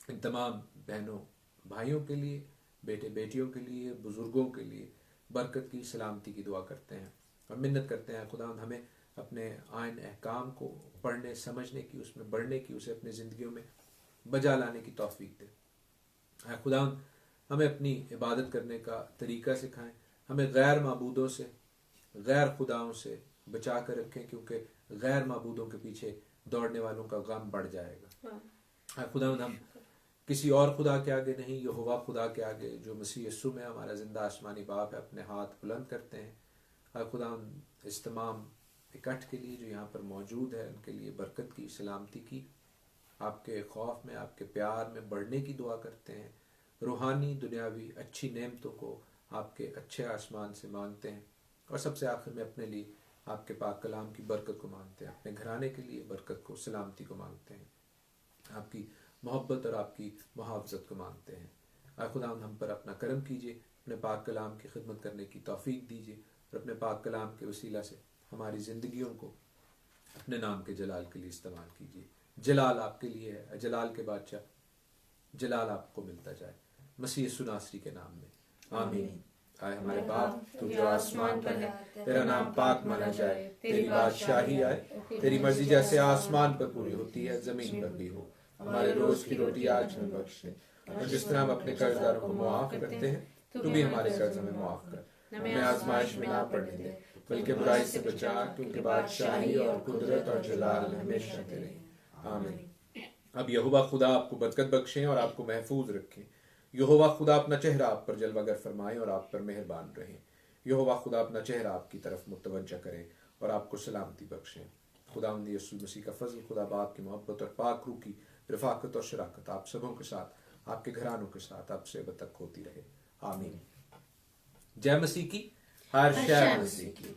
इन तमाम बहनों भाइयों के लिए, बेटे बेटियों के लिए, बुजुर्गों के लिए बरकत की सलामती की दुआ करते हैं और मिन्नत करते हैं खुदावंद हमें अपने आइन अहकाम को पढ़ने, समझने की, उसमें बढ़ने की, उसे अपनी ज़िंदगियों में बजा लाने की तौफीक दे। खुदावंद हमें अपनी इबादत करने का तरीका सिखाएं, हमें गैर माबूदों से, गैर खुदाओं से बचा कर रखें, क्योंकि गैर माबूदों के पीछे दौड़ने वालों का गम बढ़ जाएगा। खुदावंद हम किसी और खुदा के आगे नहीं, यहोवा खुदा के आगे जो मसीह यस्सु में हमारा जिंदा आसमानी बाप है, अपने हाथ बुलंद करते हैं। खुदावंद इस तमाम इकट्ठ के लिए जो यहाँ पर मौजूद है, उनके लिए बरकत की, सलामती की, आपके खौफ में, आपके प्यार में बढ़ने की दुआ करते हैं। रूहानी दुनियावी अच्छी नेमतों को आपके अच्छे आसमान से मांगते हैं और सबसे आखिर में अपने लिए आपके पाक कलाम की बरकत को मांगते हैं, अपने घराने के लिए बरकत को, सलामती को मांगते हैं, आपकी मोहब्बत और आपकी मुहाफ़ज़त को मांगते हैं। खुदावंद हम पर अपना करम कीजिए, अपने पाक कलाम की खिदमत करने की तौफीक दीजिए और अपने पाक कलाम के वसीला से हमारी ज़िंदगियों को अपने नाम के जलाल के लिए इस्तेमाल कीजिए। जलाल आपके लिए है, जलाल के बादशाह, जलाल आपको मिलता जाए, मसीह यीशु नासरी के नाम में, आमीन। आए हमारे बाप तू जो आसमान पर है, तेरा नाम पाक माना जाए, तेरी बादशाही आए, तेरी मर्जी जैसे आसमान पर पूरी होती है ज़मीन पर भी हो। हमारे रोज की रोटी आज हमें बख्श दे और जिस तरह हम अपने कर्जदारों को मुआफ करते हैं, तू भी हमारे कर्ज हमें मुआफ कर, हमें आजमाइश में ना पड़ने दे, बल्कि बुराई से बचा, क्योंकि बादशाही और कुदरत और जलाल हमेशा तेरे, आमीन। अब यहोवा खुदा आपको बरकत बख्शे और आपको महफूज रखे। यहोवा खुदा अपना चेहरा आप पर जलवागर फरमाए और आप पर मेहरबान रहे। यहोवा खुदा अपना चेहरा आपकी तरफ मुतवज्जा करे और आपको सलामती बख्शे। खुदावंद यीशु मसीह का फजल, खुदा बाप की मोहब्बत और पाक रूह की रफाकत और शराकत आप सबों के साथ, आपके घरानों के साथ अब से अब तक होती रहे, आमीन। जय मसीह की, हर शय मसीह की।